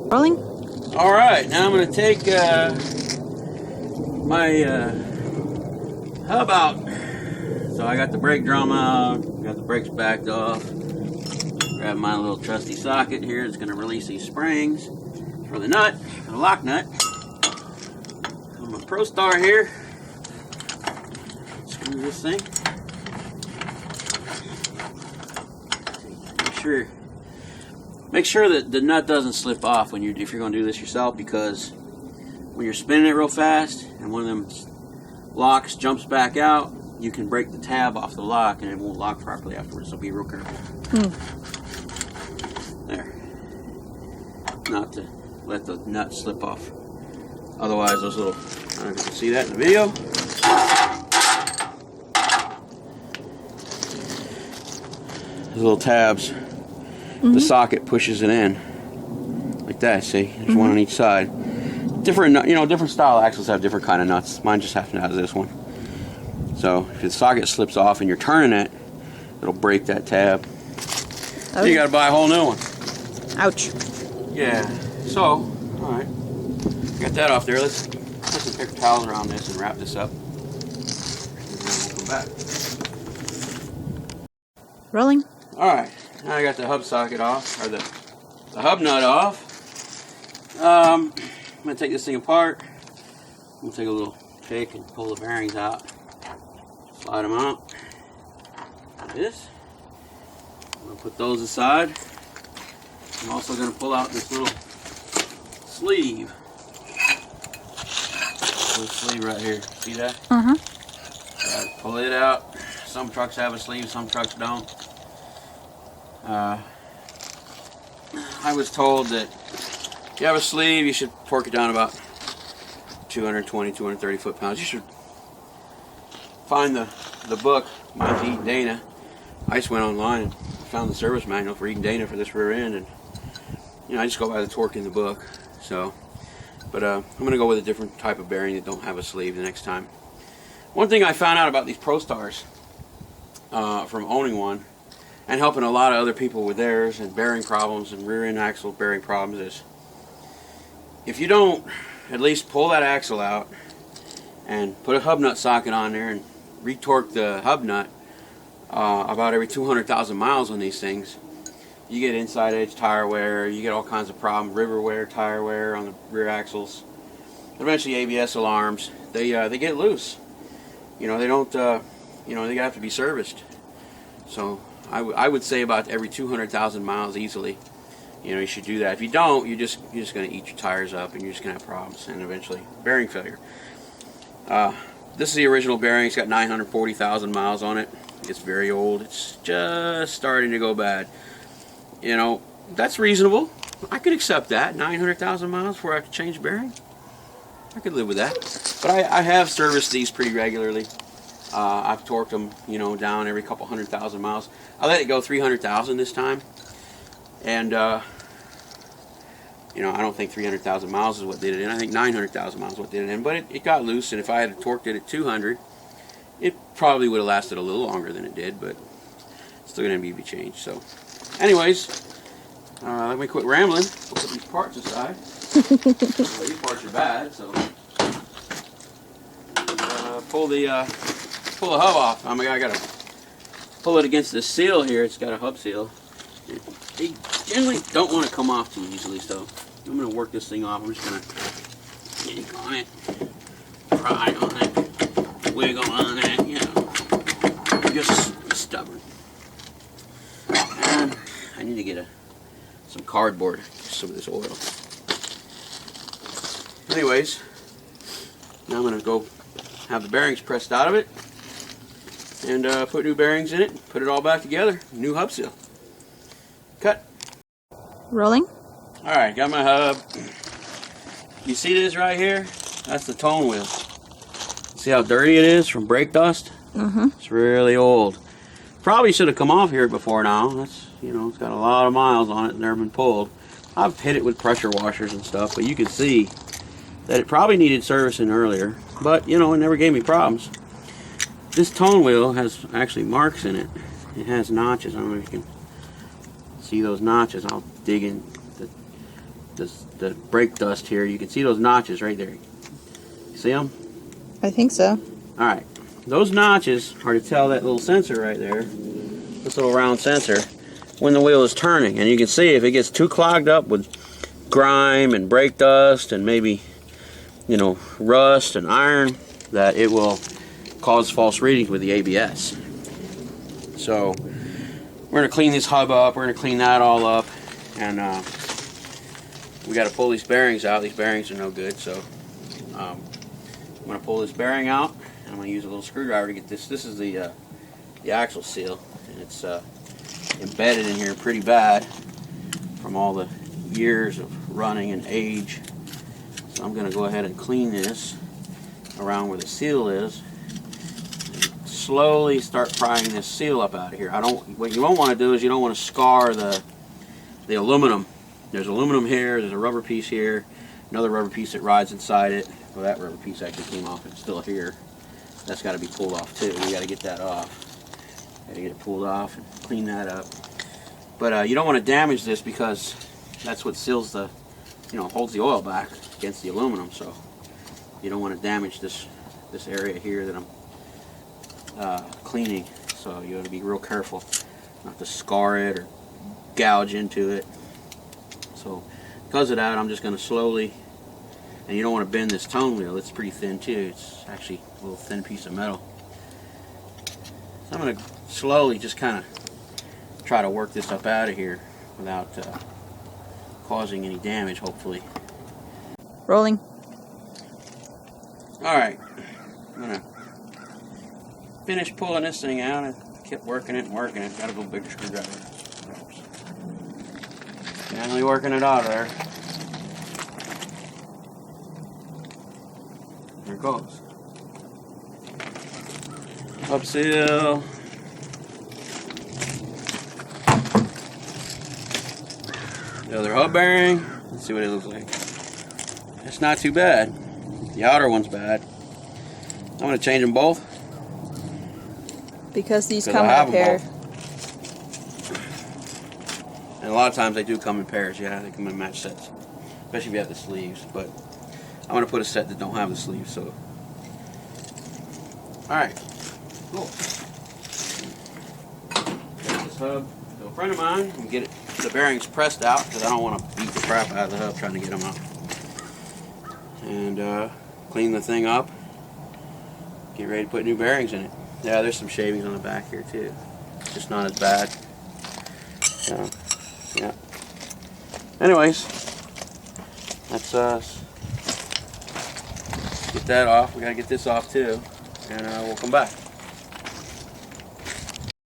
Rolling. All right, now I'm going to take my hub out. So I got the brake drum out, got the brakes backed off. Grab my little trusty socket here. It's going to release these springs for the nut, for the lock nut. On my Pro Star here. Screw this thing. Make sure that the nut doesn't slip off if you're going to do this yourself, because when you're spinning it real fast and one of them locks jumps back out, you can break the tab off the lock and it won't lock properly afterwards. So be real careful. There. Not to let the nut slip off. Otherwise, those little, I don't know if you can see that in the video. Those little tabs. The socket pushes it in like that. See, there's one on each side. Different, different style axles have different kind of nuts. Mine just happen to have this one. So if the socket slips off and you're turning it, it'll break that tab. Oh. You got to buy a whole new one. Ouch. Yeah. So, all right, got that off there. Let's put some paper towels around this and wrap this up. And then we'll come back. Rolling. All right. Now I got the hub socket off, or the hub nut off. I'm going to take this thing apart. I'm going to take a little pick and pull the bearings out. Slide them out. Like this. I'm going to put those aside. I'm also going to pull out this little sleeve. Little sleeve right here. See that? Pull it out. Some trucks have a sleeve, some trucks don't. I was told that if you have a sleeve, you should torque it down about 220, 230 foot-pounds. You should find the book, Mine's Eating Dana. I just went online and found the service manual for Eating Dana for this rear end, and I just go by the torque in the book. So, but I'm going to go with a different type of bearing that don't have a sleeve the next time. One thing I found out about these Pro Stars from owning one, and helping a lot of other people with theirs and bearing problems and rear end axle bearing problems, is if you don't at least pull that axle out and put a hub nut socket on there and retorque the hub nut about every 200,000 miles on these things, you get inside edge tire wear, you get all kinds of problems, river wear, tire wear on the rear axles. Eventually ABS alarms, they get loose. They don't, they have to be serviced. So I would say about every 200,000 miles easily, you should do that. If you don't, you're just going to eat your tires up and you're just going to have problems and eventually bearing failure. This is the original bearing. It's got 940,000 miles on it. It's very old. It's just starting to go bad. That's reasonable. I could accept that. 900,000 miles before I have to change bearing. I could live with that. But I have serviced these pretty regularly. I've torqued them, down every couple 100,000 miles. I let it go 300,000 this time, and I don't think 300,000 miles is what did it in. I think 900,000 miles is what did it in. But it got loose, and if I had torqued it at 200, it probably would have lasted a little longer than it did, but it's still going to be changed. So, anyways, let me quit rambling. We'll put these parts aside. Well, these parts are bad, so pull the hub off. I gotta pull it against the seal here. It's got a hub seal. They generally don't want to come off too easily, so I'm gonna work this thing off. I'm just gonna yank on it, pry on it, wiggle on it. I'm just stubborn. And I need to get some cardboard, some of this oil. Anyways, now I'm gonna go have the bearings pressed out of it and put new bearings in it, put it all back together, new hub seal. Cut. Rolling. Alright, got my hub. You see this right here? That's the tone wheel. See how dirty it is from brake dust? It's really old. Probably should have come off here before now. That's, it's got a lot of miles on it and never been pulled. I've hit it with pressure washers and stuff, but you can see that it probably needed servicing earlier, but it never gave me problems. This tone wheel has actually marks in it. It has notches. I don't know if you can see those notches. I'll dig in the brake dust here. You can see those notches right there. See them? I think so. Alright, those notches are to tell that little sensor right there, this little round sensor, when the wheel is turning. And you can see if it gets too clogged up with grime and brake dust and maybe, you know, rust and iron, that it will cause false readings with the ABS. So we're going to clean this hub up, we're going to clean that all up, and we got to pull these bearings out. These bearings are no good, so I'm going to pull this bearing out, and I'm going to use a little screwdriver to get this. This is the axle seal, and it's embedded in here pretty bad from all the years of running and age. So I'm going to go ahead and clean this around where the seal is, and slowly start prying this seal up out of here. What you won't want to do is you don't want to scar the aluminum. There's aluminum here, there's a rubber piece here, another rubber piece that rides inside it. Well, that rubber piece actually came off. It's still here. That's got to be pulled off too. We got to get that off. Got to get it pulled off and clean that up. But you don't want to damage this because that's what seals the, you know, holds the oil back against the aluminum. So you don't want to damage this area here that I'm cleaning. So you got to be real careful not to scar it or gouge into it. So because of that, I'm just going to slowly, and you don't want to bend this tone wheel. It's pretty thin too. It's actually a little thin piece of metal. So I'm going to slowly just kind of try to work this up out of here without causing any damage, hopefully. Rolling. Alright, I'm going to finish pulling this thing out. I kept working it and working it. Got a little bigger screwdriver. Finally working it out of there. There it goes. Up seal. The other hub bearing. Let's see what it looks like. It's not too bad. The outer one's bad. I'm going to change them both. Because these come in a pair. And a lot of times they do come in pairs. Yeah, they come in match sets. Especially if you have the sleeves. But I'm going to put a set that don't have the sleeves. So, alright. Cool. Got this hub to a friend of mine and get the bearings pressed out because I don't want to beat the crap out of the hub trying to get them out. And clean the thing up. Get ready to put new bearings in it. Yeah, there's some shavings on the back here too. It's just not as bad. So, yeah. Anyways, let's get that off. We gotta get this off too, and we'll come back.